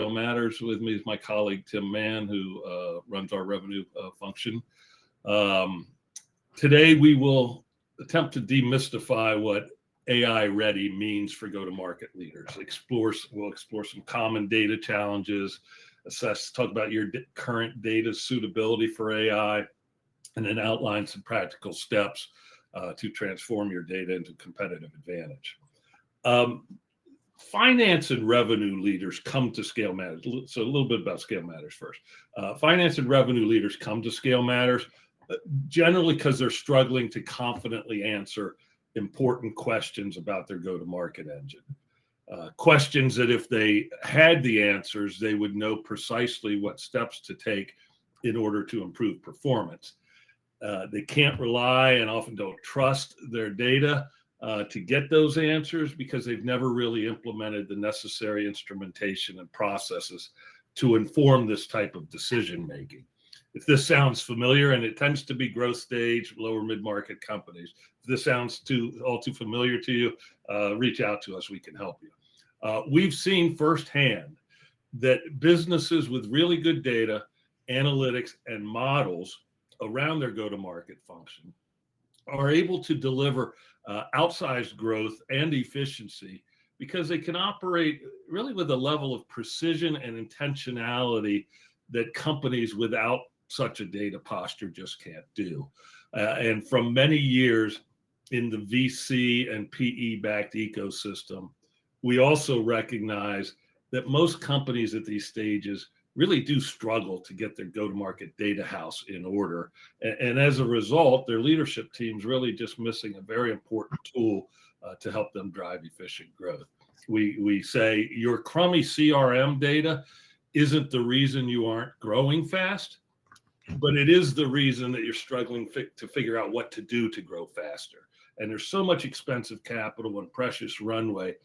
Matters. With me is my colleague Tim Mann, who runs our revenue function. Um, Today, we will attempt to demystify what AI ready means for go-to-market leaders. We'll explore some common data challenges, talk about your current data suitability for AI, and then outline some practical steps to transform your data into competitive advantage. Finance and revenue leaders come to Scale Matters. So a little bit about Scale Matters first. Finance and revenue leaders come to Scale Matters generally because they're struggling to confidently answer important questions about their go-to-market engine. Questions that if they had the answers, they would know precisely what steps to take in order to improve performance. They can't rely and often don't trust their data to get those answers because they've never really implemented the necessary instrumentation and processes to inform this type of decision making. If this sounds familiar, and it tends to be growth stage, lower mid-market companies, if this sounds all too familiar to you, reach out to us. We can help you. We've seen firsthand that businesses with really good data, analytics, and models around their go-to-market function are able to deliver outsized growth and efficiency because they can operate really with a level of precision and intentionality that companies without such a data posture just can't do. And from many years in the VC and PE-backed ecosystem, we also recognize that most companies at these stages really do struggle to get their go-to-market data house in order. And as a result, their leadership team's really just missing a very important tool to help them drive efficient growth. We say your crummy CRM data isn't the reason you aren't growing fast, but it is the reason that you're struggling to figure out what to do to grow faster. And there's so much expensive capital and precious runway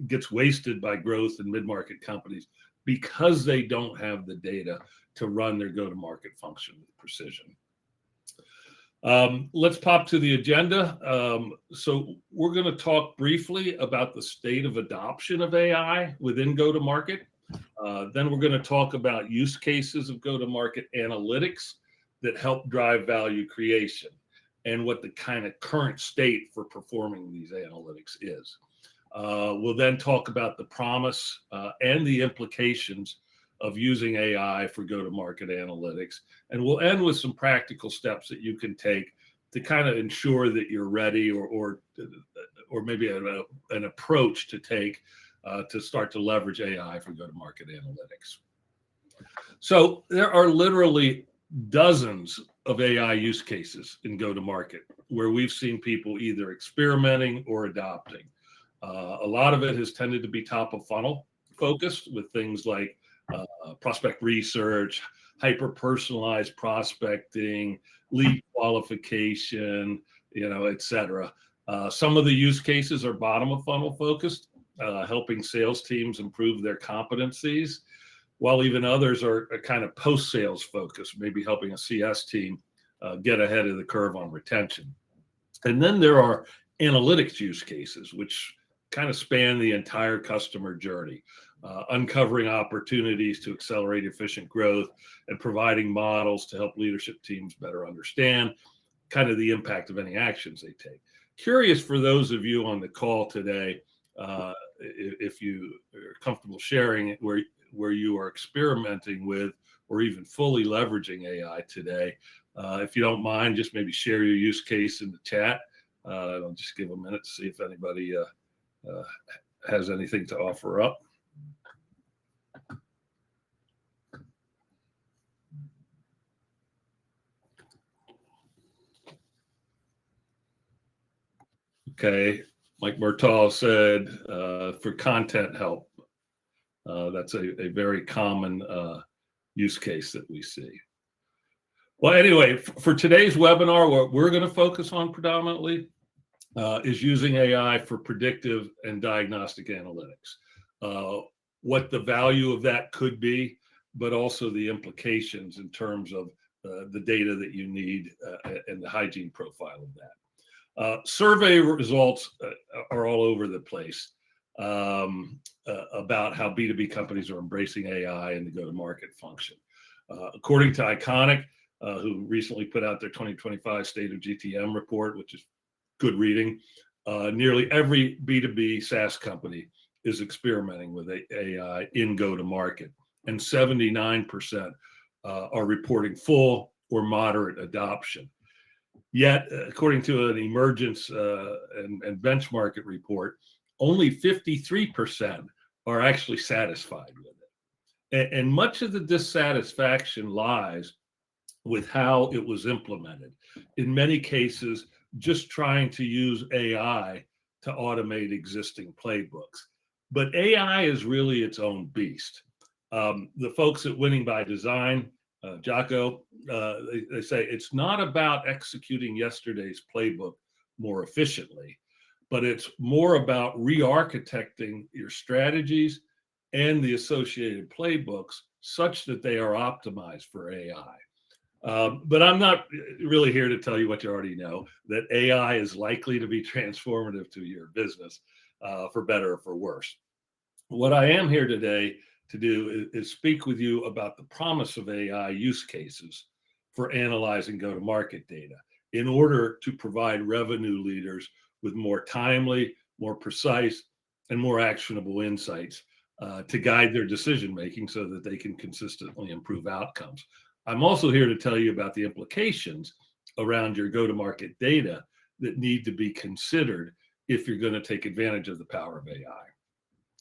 gets wasted by growth in mid-market companies because they don't have the data to run their go-to-market function with precision. Let's pop to the agenda. So we're going to talk briefly about the state of adoption of AI within go-to-market. Then we're going to talk about use cases of go-to-market analytics that help drive value creation and what the kind of current state for performing these analytics is. We'll then talk about the promise and the implications of using AI for go-to-market analytics. And we'll end with some practical steps that you can take to kind of ensure that you're ready or maybe an approach to take to start to leverage AI for go-to-market analytics. So there are literally dozens of AI use cases in go-to-market where we've seen people either experimenting or adopting. A lot of it has tended to be top of funnel focused with things like prospect research, hyper-personalized prospecting, lead qualification, et cetera. Some of the use cases are bottom of funnel focused, helping sales teams improve their competencies, while even others are kind of post-sales focused, maybe helping a CS team get ahead of the curve on retention. And then there are analytics use cases, which kind of span the entire customer journey, uncovering opportunities to accelerate efficient growth and providing models to help leadership teams better understand kind of the impact of any actions they take. Curious for those of you on the call today, if you are comfortable sharing it where you are experimenting with or even fully leveraging AI today. If you don't mind, just maybe share your use case in the chat. I'll just give a minute to see if anybody has anything to offer up. Okay, Mike Murtaugh said for content help. That's a very common use case that we see. Well, anyway, for today's webinar, what we're going to focus on predominantly is using AI for predictive and diagnostic analytics. What the value of that could be, but also the implications in terms of the data that you need and the hygiene profile of that. Survey results are all over the place. about how B2B companies are embracing AI in the go-to-market function. According to Iconic, who recently put out their 2025 State of GTM report, which is good reading, nearly every B2B SaaS company is experimenting with AI in go-to-market, and 79% are reporting full or moderate adoption. Yet, according to an emergence and benchmark report, only 53% are actually satisfied with it. And much of the dissatisfaction lies with how it was implemented. In many cases, just trying to use AI to automate existing playbooks. But AI is really its own beast. The folks at Winning by Design, Jocko, they say it's not about executing yesterday's playbook more efficiently, but it's more about re-architecting your strategies and the associated playbooks such that they are optimized for AI. But I'm not really here to tell you what you already know, that AI is likely to be transformative to your business, for better or for worse. What I am here today to do is speak with you about the promise of AI use cases for analyzing go-to-market data in order to provide revenue leaders with more timely, more precise, and more actionable insights to guide their decision-making so that they can consistently improve outcomes. I'm also here to tell you about the implications around your go-to-market data that need to be considered if you're going to take advantage of the power of AI.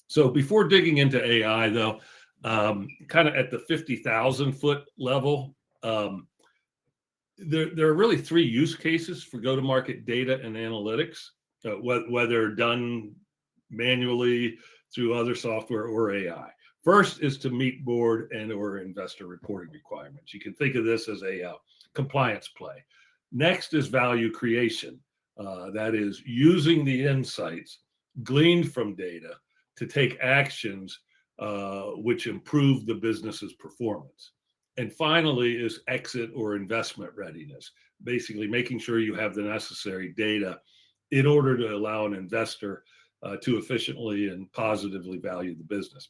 So before digging into AI, though, kind of at the 50,000 foot level, there are really three use cases for go-to-market data and analytics, whether done manually through other software or AI. First is to meet board and or investor reporting requirements. You can think of this as a compliance play. Next is value creation. That is using the insights gleaned from data to take actions which improve the business's performance. And finally is exit or investment readiness, basically making sure you have the necessary data in order to allow an investor to efficiently and positively value the business.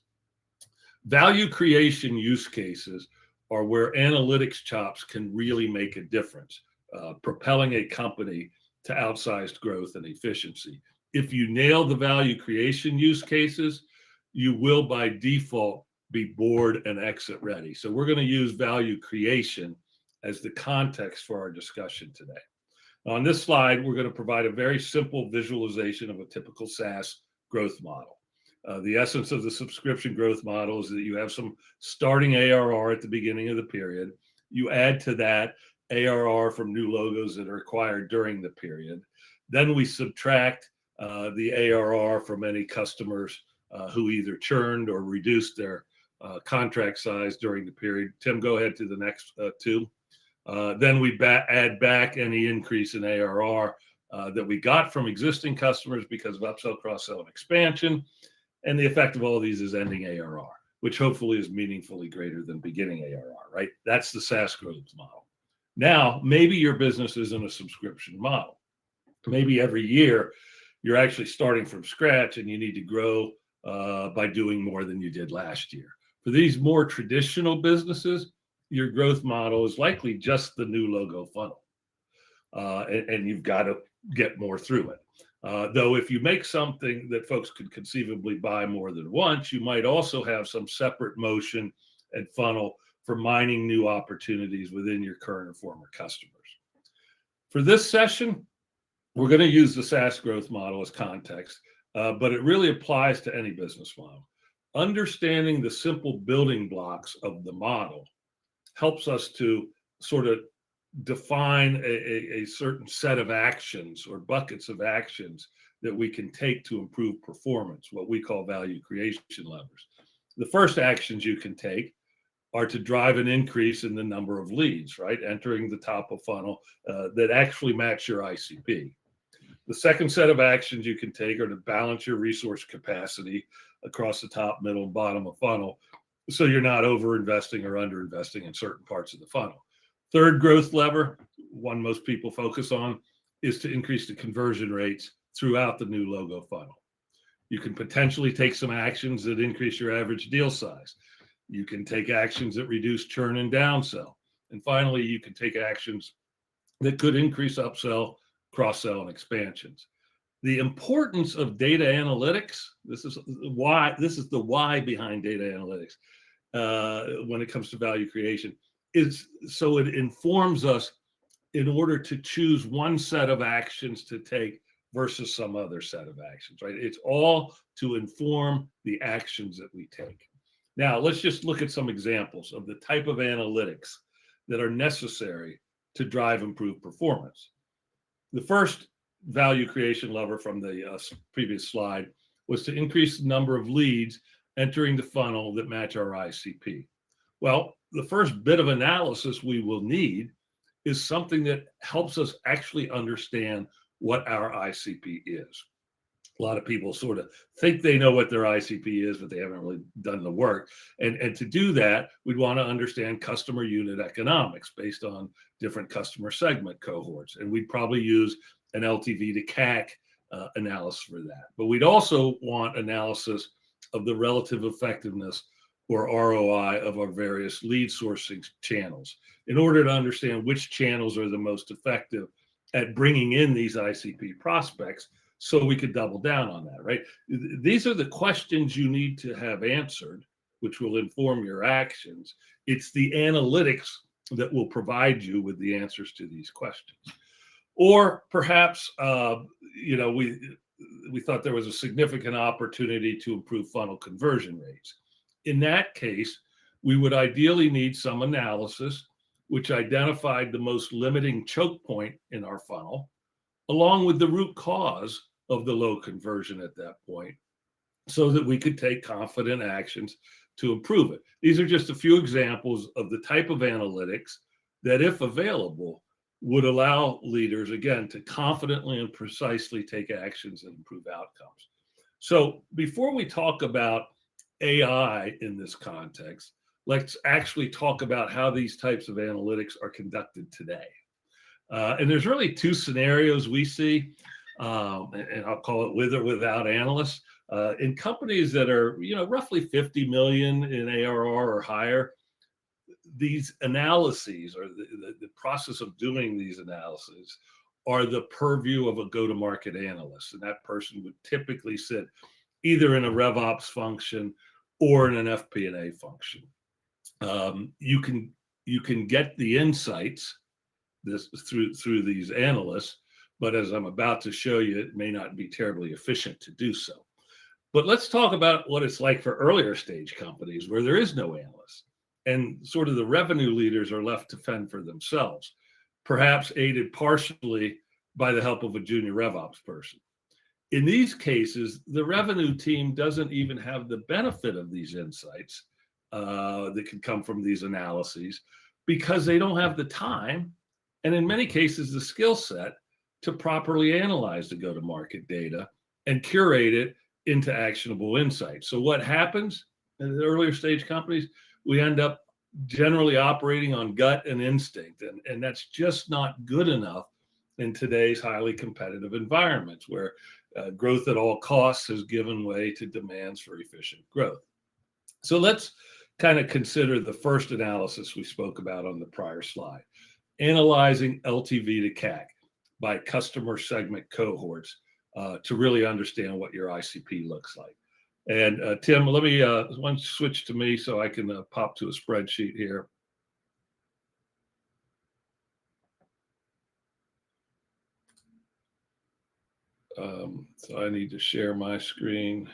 Value creation use cases are where analytics chops can really make a difference, propelling a company to outsized growth and efficiency. If you nail the value creation use cases, you will by default be board and exit ready. So we're going to use value creation as the context for our discussion today. On this slide, we're going to provide a very simple visualization of a typical SaaS growth model. The essence of the subscription growth model is that you have some starting ARR at the beginning of the period. You add to that ARR from new logos that are acquired during the period. Then we subtract the ARR from any customers who either churned or reduced their contract size during the period. Tim, go ahead to the next two. Then we add back any increase in ARR that we got from existing customers because of upsell, cross-sell, and expansion. And the effect of all of these is ending ARR, which hopefully is meaningfully greater than beginning ARR, right? That's the SaaS growth model. Now, maybe your business isn't a subscription model. Maybe every year you're actually starting from scratch and you need to grow by doing more than you did last year. For these more traditional businesses, your growth model is likely just the new logo funnel. And you've got to get more through it. Though if you make something that folks could conceivably buy more than once, you might also have some separate motion and funnel for mining new opportunities within your current or former customers. For this session, we're going to use the SaaS growth model as context, but it really applies to any business model. Understanding the simple building blocks of the model helps us to sort of define a certain set of actions or buckets of actions that we can take to improve performance, what we call value creation levers. The first actions you can take are to drive an increase in the number of leads, right? Entering the top of funnel that actually match your ICP. The second set of actions you can take are to balance your resource capacity across the top, middle, and bottom of funnel so you're not over-investing or under-investing in certain parts of the funnel. Third growth lever, one most people focus on, is to increase the conversion rates throughout the new logo funnel. You can potentially take some actions that increase your average deal size. You can take actions that reduce churn and downsell. And finally, you can take actions that could increase upsell, cross-sell, and expansions. The importance of data analytics, this is the why behind data analytics when it comes to value creation, is so it informs us in order to choose one set of actions to take versus some other set of actions, right? It's all to inform the actions that we take. Now, let's just look at some examples of the type of analytics that are necessary to drive improved performance. The first value creation lever from the previous slide was to increase the number of leads entering the funnel that match our ICP. Well, the first bit of analysis we will need is something that helps us actually understand what our ICP is. A lot of people sort of think they know what their ICP is, but they haven't really done the work. And to do that, we'd want to understand customer unit economics based on different customer segment cohorts. And we'd probably use an LTV to CAC analysis for that. But we'd also want analysis of the relative effectiveness or ROI of our various lead sourcing channels in order to understand which channels are the most effective at bringing in these ICP prospects, so we could double down on that, right? These are the questions you need to have answered, which will inform your actions. It's the analytics that will provide you with the answers to these questions. Or perhaps, we thought there was a significant opportunity to improve funnel conversion rates. In that case, we would ideally need some analysis which identified the most limiting choke point in our funnel, along with the root cause of the low conversion at that point, so that we could take confident actions to improve it. These are just a few examples of the type of analytics that, if available, would allow leaders, again, to confidently and precisely take actions and improve outcomes. So before we talk about AI in this context, let's actually talk about how these types of analytics are conducted today. And there's really two scenarios we see, and I'll call it with or without analysts. In companies that are, roughly 50 million in ARR or higher, these analyses, or the process of doing these analyses, are the purview of a go-to-market analyst. And that person would typically sit either in a RevOps function or in an FP&A function. You can get the insights through these analysts, but as I'm about to show you, it may not be terribly efficient to do so. But let's talk about what it's like for earlier stage companies where there is no analyst, and sort of the revenue leaders are left to fend for themselves, perhaps aided partially by the help of a junior RevOps person. In these cases, the revenue team doesn't even have the benefit of these insights that can come from these analyses, because they don't have the time, and in many cases, the skill set to properly analyze the go-to-market data and curate it into actionable insights. So what happens in the earlier stage companies? We end up generally operating on gut and instinct, and that's just not good enough in today's highly competitive environments where growth at all costs has given way to demands for efficient growth. So let's kind of consider the first analysis we spoke about on the prior slide, analyzing LTV to CAC by customer segment cohorts to really understand what your ICP looks like. And Tim, let me why don't you switch to me so I can pop to a spreadsheet here. So I need to share my screen.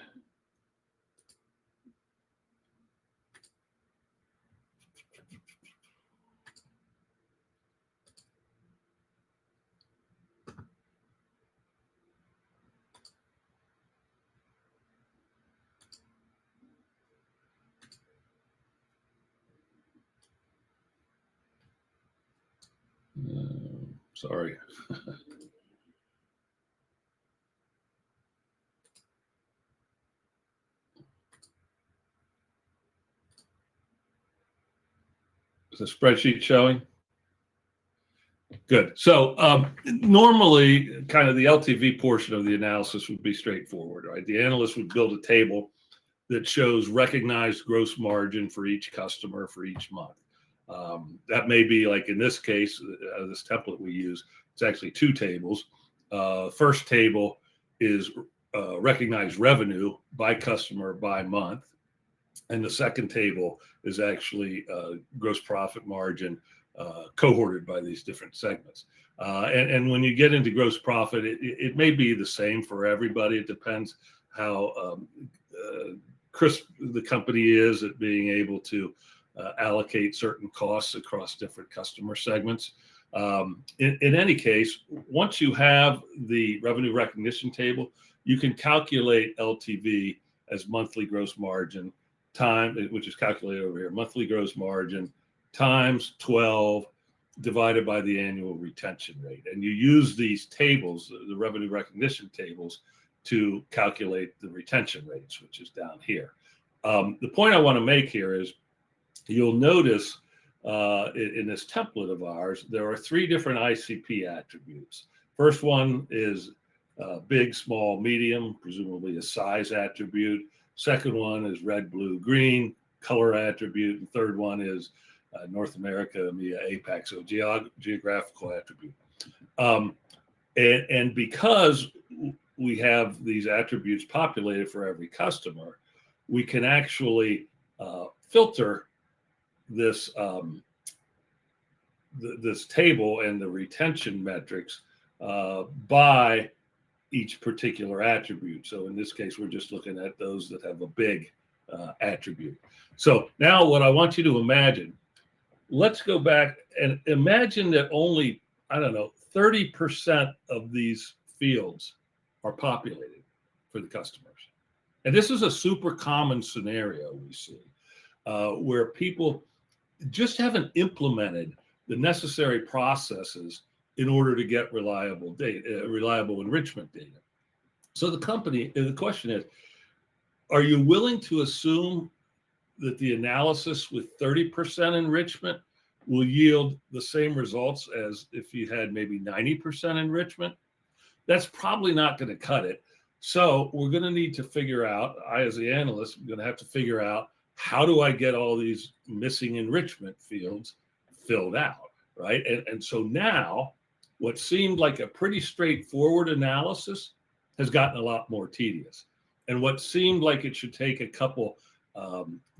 Sorry. Is the spreadsheet showing? Good. So normally, kind of the LTV portion of the analysis would be straightforward, right? The analyst would build a table that shows recognized gross margin for each customer for each month. That may be like in this case, this template we use, it's actually two tables. First table is recognized revenue by customer by month. And the second table is actually gross profit margin cohorted by these different segments. And when you get into gross profit, it may be the same for everybody. It depends how crisp the company is at being able to allocate certain costs across different customer segments. In any case, once you have the revenue recognition table, you can calculate LTV as monthly gross margin which is calculated over here, monthly gross margin times 12 divided by the annual retention rate. And you use these tables, the revenue recognition tables, to calculate the retention rates, which is down here. The point I want to make here is you'll notice in this template of ours, there are three different ICP attributes. First one is big, small, medium, presumably a size attribute. Second one is red, blue, green, color attribute. And third one is North America, EMEA, APAC, so geographical attribute. And because we have these attributes populated for every customer, we can actually filter this this table and the retention metrics by each particular attribute. So in this case, we're just looking at those that have a big attribute. So now what I want you to imagine, let's go back and imagine that only, I don't know, 30% of these fields are populated for the customers. And this is a super common scenario we see where people just haven't implemented the necessary processes in order to get reliable data, reliable enrichment data. So the question is, are you willing to assume that the analysis with 30% enrichment will yield the same results as if you had maybe 90% enrichment? That's probably not going to cut it. So we're going to need to figure out, I as the analyst, I'm going to have to figure out, how do I get all these missing enrichment fields filled out, right? And so now what seemed like a pretty straightforward analysis has gotten a lot more tedious. And what seemed like it should take a couple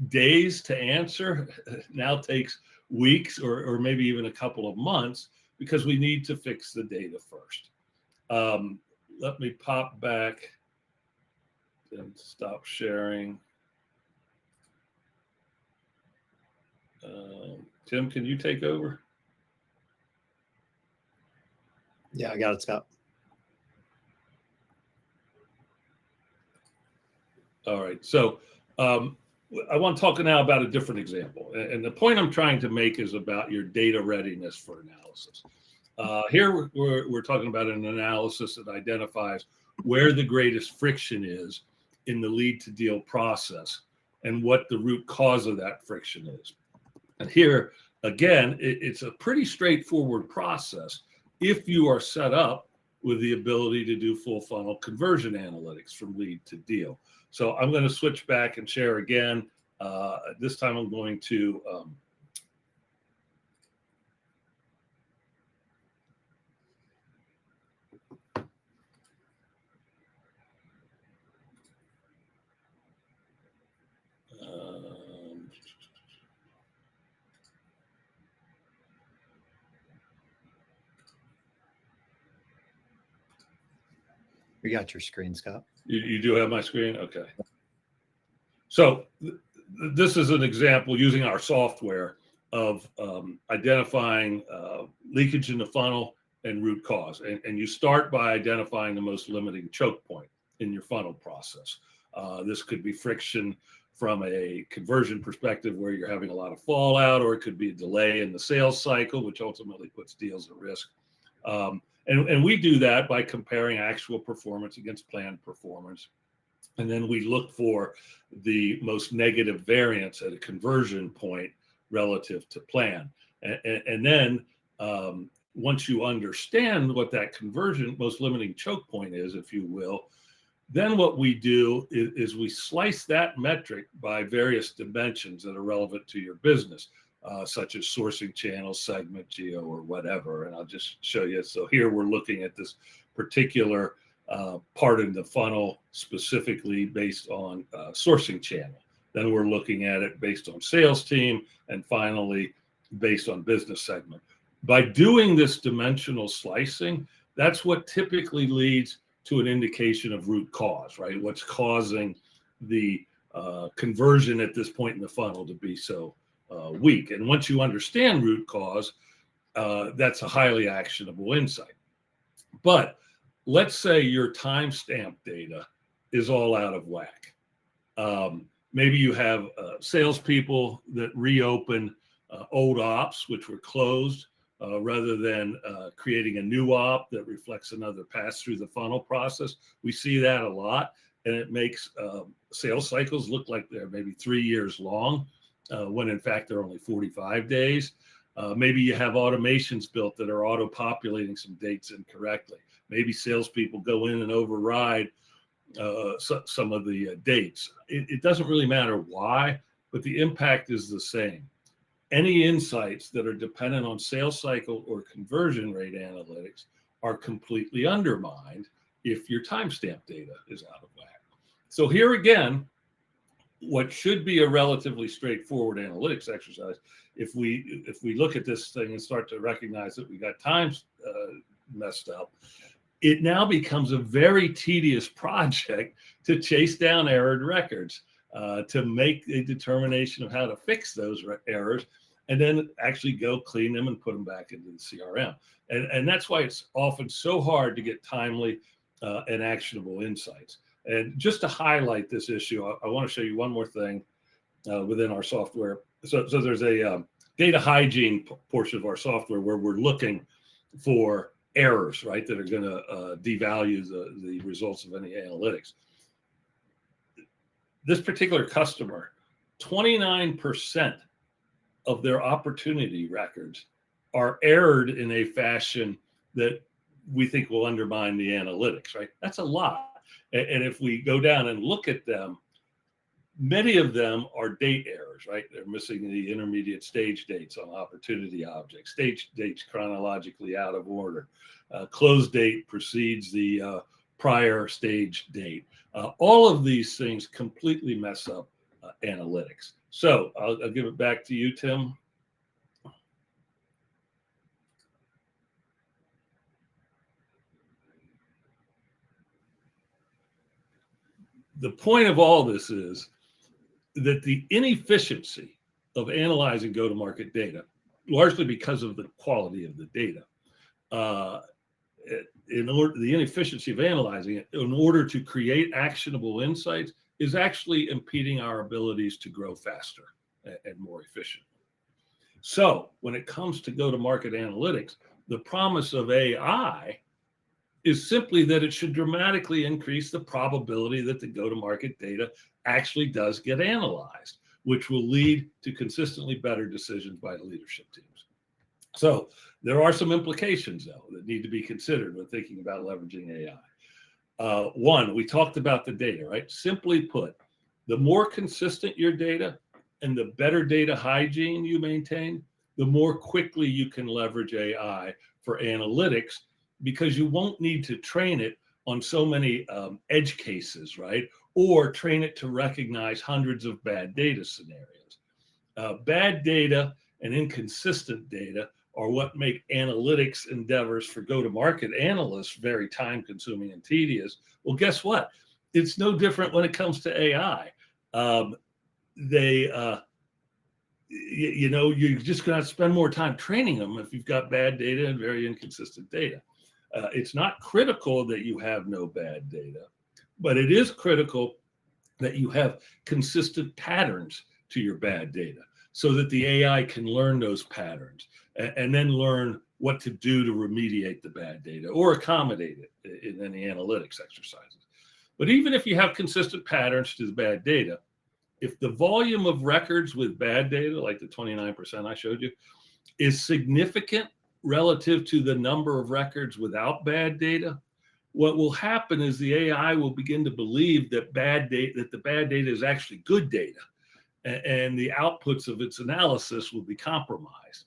days to answer now takes weeks or maybe even a couple of months because we need to fix the data first. Let me pop back and stop sharing. Tim, can you take over? Yeah, I got it, Scott. All right. So I want to talk now about a different example. And the point I'm trying to make is about your data readiness for analysis. Here we're talking about an analysis that identifies where the greatest friction is in the lead to deal process and what the root cause of that friction is. And here, again, it's a pretty straightforward process if you are set up with the ability to do full funnel conversion analytics from lead to deal. So I'm going to switch back and share again. This time I'm going to We got your screen, Scott. You do have my screen? Okay. So this is an example using our software of identifying leakage in the funnel and root cause. And you start by identifying the most limiting choke point in your funnel process. This could be friction from a conversion perspective where you're having a lot of fallout, or it could be a delay in the sales cycle, which ultimately puts deals at risk. And we do that by comparing actual performance against planned performance. And then we look for the most negative variance at a conversion point relative to plan. And then once you understand what that conversion, most limiting choke point is, if you will, then what we do is we slice that metric by various dimensions that are relevant to your business, such as sourcing channel, segment, geo, or whatever. And I'll just show you. So here we're looking at this particular part in the funnel specifically based on sourcing channel. Then we're looking at it based on sales team, and finally based on business segment. By doing this dimensional slicing, that's what typically leads to an indication of root cause, right? What's causing the conversion at this point in the funnel to be so weak. And once you understand root cause, that's a highly actionable insight. But let's say your timestamp data is all out of whack. Maybe you have salespeople that reopen old ops, which were closed, rather than creating a new op that reflects another pass through the funnel process. We see that a lot, and it makes sales cycles look like they're maybe 3 years long, when in fact they're only 45 days. Maybe you have automations built that are auto-populating some dates incorrectly. Maybe salespeople go in and override some of the dates. It doesn't really matter why, but the impact is the same. Any insights that are dependent on sales cycle or conversion rate analytics are completely undermined if your timestamp data is out of whack. So here again, what should be a relatively straightforward analytics exercise, if we look at this thing and start to recognize that we got times messed up, it now becomes a very tedious project to chase down errored records, to make a determination of how to fix those errors, and then actually go clean them and put them back into the CRM. And that's why it's often so hard to get timely and actionable insights. And just to highlight this issue, I want to show you one more thing within our software. So there's a data hygiene portion of our software where we're looking for errors, right, that are going to devalue the results of any analytics. This particular customer, 29% of their opportunity records are errored in a fashion that we think will undermine the analytics, right? That's a lot. And if we go down and look at them, many of them are date errors, right? They're missing the intermediate stage dates on opportunity objects, stage dates chronologically out of order, close date precedes the prior stage date. All of these things completely mess up analytics. So I'll give it back to you, Tim. The point of all this is that the inefficiency of analyzing go-to-market data, largely because of the quality of the data, the inefficiency of analyzing it in order to create actionable insights is actually impeding our abilities to grow faster and more efficiently. So when it comes to go-to-market analytics, the promise of AI is simply that it should dramatically increase the probability that the go-to-market data actually does get analyzed, which will lead to consistently better decisions by the leadership teams. So there are some implications, though, that need to be considered when thinking about leveraging AI. One, we talked about the data, right? Simply put, the more consistent your data and the better data hygiene you maintain, the more quickly you can leverage AI for analytics, because you won't need to train it on so many edge cases, right? Or train it to recognize hundreds of bad data scenarios. Bad data and inconsistent data are what make analytics endeavors for go-to-market analysts very time-consuming and tedious. Well, guess what? It's no different when it comes to AI. You're just going to spend more time training them if you've got bad data and very inconsistent data. It's not critical that you have no bad data, but it is critical that you have consistent patterns to your bad data so that the AI can learn those patterns and then learn what to do to remediate the bad data or accommodate it in any analytics exercises. But even if you have consistent patterns to the bad data, if the volume of records with bad data, like the 29% I showed you, is significant relative to the number of records without bad data, what will happen is the AI will begin to believe that the bad data is actually good data, and the outputs of its analysis will be compromised.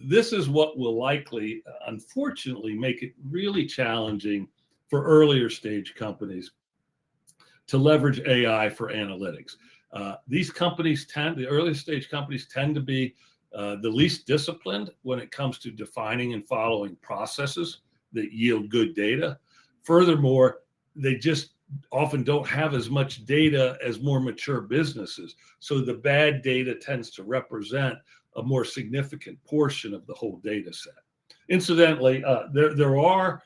This is what will likely, unfortunately, make it really challenging for earlier stage companies to leverage AI for analytics. These companies the early stage companies tend to be the least disciplined when it comes to defining and following processes that yield good data. Furthermore, they just often don't have as much data as more mature businesses. So the bad data tends to represent a more significant portion of the whole data set. Incidentally, there are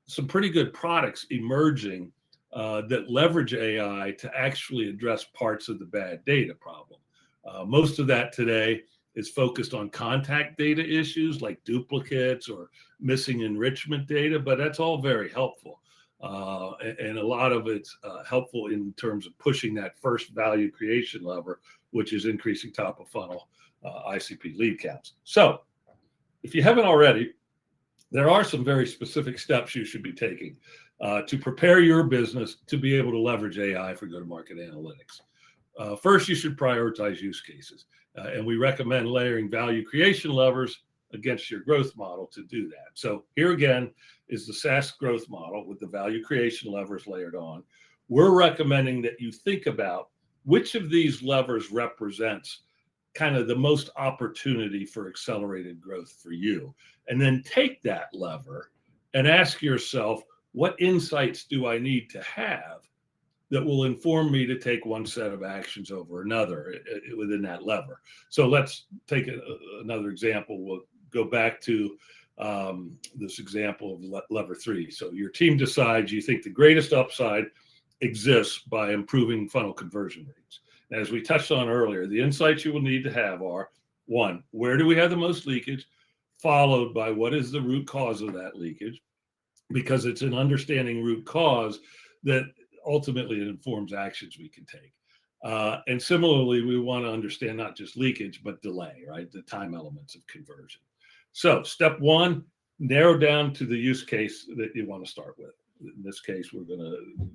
some pretty good products emerging that leverage AI to actually address parts of the bad data problem. Most of that today is focused on contact data issues like duplicates or missing enrichment data, but that's all very helpful. And a lot of it's helpful in terms of pushing that first value creation lever, which is increasing top of funnel ICP lead counts. So if you haven't already, there are some very specific steps you should be taking to prepare your business to be able to leverage AI for go-to-market analytics. First, you should prioritize use cases. And we recommend layering value creation levers against your growth model to do that. So here again is the SaaS growth model with the value creation levers layered on. We're recommending that you think about which of these levers represents kind of the most opportunity for accelerated growth for you. And then take that lever and ask yourself, what insights do I need to have that will inform me to take one set of actions over another within that lever? So let's take another example. We'll go back to this example of lever 3. So your team decides you think the greatest upside exists by improving funnel conversion rates. And as we touched on earlier, the insights you will need to have are, 1, where do we have the most leakage? Followed by what is the root cause of that leakage? Because it's an understanding root cause that ultimately it informs actions we can take. And similarly, we want to understand not just leakage, but delay, right? The time elements of conversion. So step 1, narrow down to the use case that you want to start with. In this case, we're going to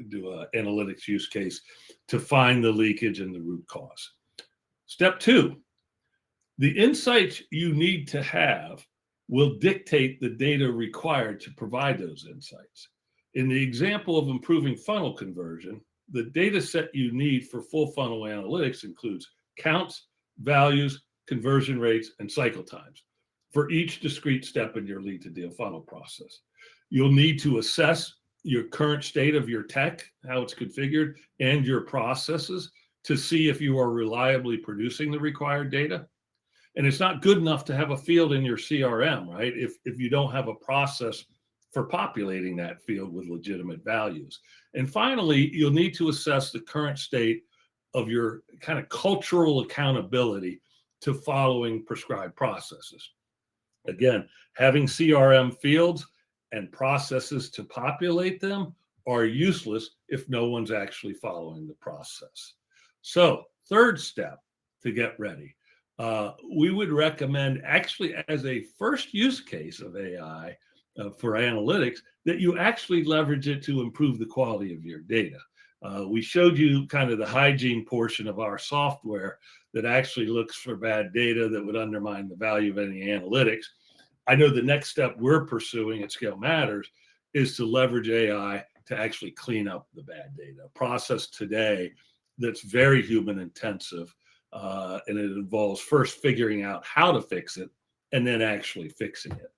do an analytics use case to find the leakage and the root cause. Step 2, the insights you need to have will dictate the data required to provide those insights. In the example of improving funnel conversion, the data set you need for full funnel analytics includes counts, values, conversion rates, and cycle times for each discrete step in your lead to deal funnel process. You'll need to assess your current state of your tech, how it's configured, and your processes to see if you are reliably producing the required data. And it's not good enough to have a field in your CRM, right? If you don't have a process for populating that field with legitimate values. And finally, you'll need to assess the current state of your kind of cultural accountability to following prescribed processes. Again, having CRM fields and processes to populate them are useless if no one's actually following the process. So, third step to get ready. We would recommend, actually, as a first use case of AI for analytics, that you actually leverage it to improve the quality of your data. We showed you kind of the hygiene portion of our software that actually looks for bad data that would undermine the value of any analytics. I know the next step we're pursuing at Scale Matters is to leverage AI to actually clean up the bad data. A process today that's very human intensive, and it involves first figuring out how to fix it and then actually fixing it.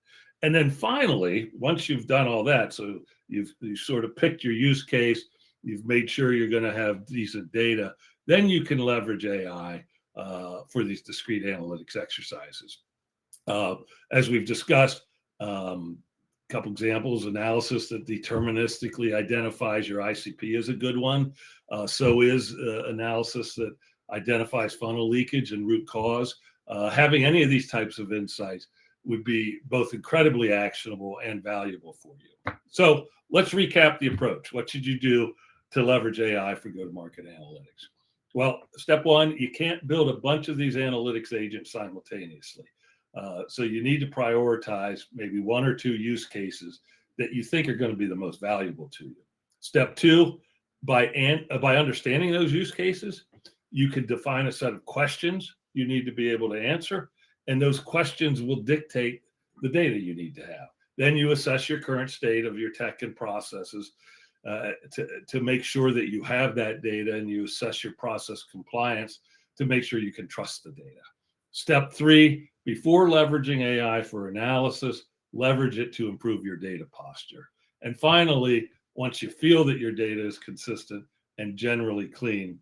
And then finally, once you've done all that, so you've sort of picked your use case, you've made sure you're going to have decent data, then you can leverage AI for these discrete analytics exercises. As we've discussed, a couple examples: analysis that deterministically identifies your ICP is a good one. So is analysis that identifies funnel leakage and root cause. Having any of these types of insights would be both incredibly actionable and valuable for you. So let's recap the approach. What should you do to leverage AI for go-to-market analytics? Well, step 1, you can't build a bunch of these analytics agents simultaneously. So you need to prioritize maybe 1 or 2 use cases that you think are going to be the most valuable to you. Step 2, by understanding those use cases, you can define a set of questions you need to be able to answer, and those questions will dictate the data you need to have. Then you assess your current state of your tech and processes to make sure that you have that data, and you assess your process compliance to make sure you can trust the data. Step 3, before leveraging AI for analysis, leverage it to improve your data posture. And finally, once you feel that your data is consistent and generally clean,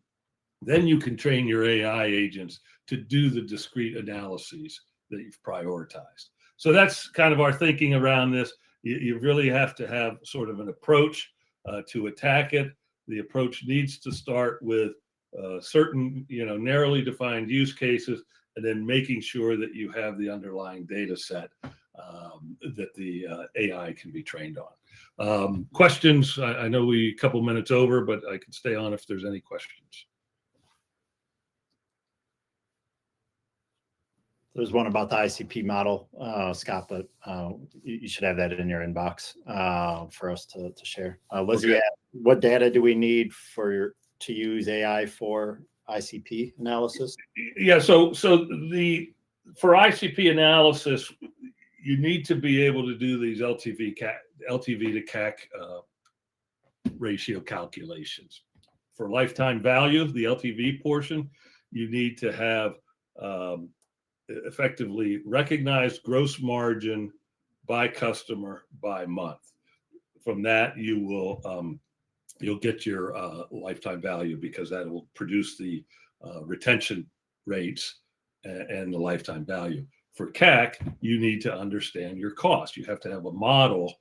then you can train your AI agents to do the discrete analyses that you've prioritized. So that's kind of our thinking around this. You really have to have sort of an approach to attack it. The approach needs to start with certain, narrowly defined use cases, and then making sure that you have the underlying data set that the AI can be trained on. Questions? I know we a couple minutes over, but I can stay on if there's any questions. There's one about the ICP model, Scott, but you should have that in your inbox for us to share. Lizzie, what data do we need to use AI for ICP analysis? Yeah, so for ICP analysis, you need to be able to do these LTV to CAC ratio calculations. For lifetime value, the LTV portion, you need to have effectively recognized gross margin by customer by month. From that, you'll get your lifetime value, because that will produce the retention rates and the lifetime value. For CAC, you need to understand your cost. You have to have a model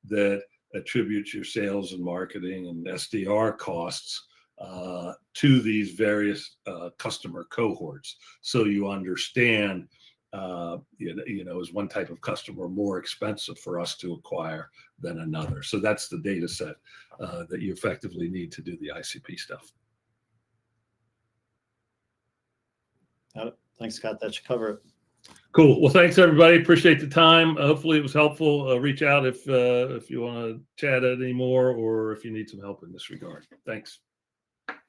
that attributes your sales and marketing and SDR costs to these various customer cohorts. So you understand, is one type of customer more expensive for us to acquire than another? So that's the data set that you effectively need to do the ICP stuff. Thanks, Scott. That should cover it. Cool. Well, thanks, everybody. Appreciate the time. Hopefully it was helpful. Reach out if you want to chat anymore, or if you need some help in this regard. Thanks.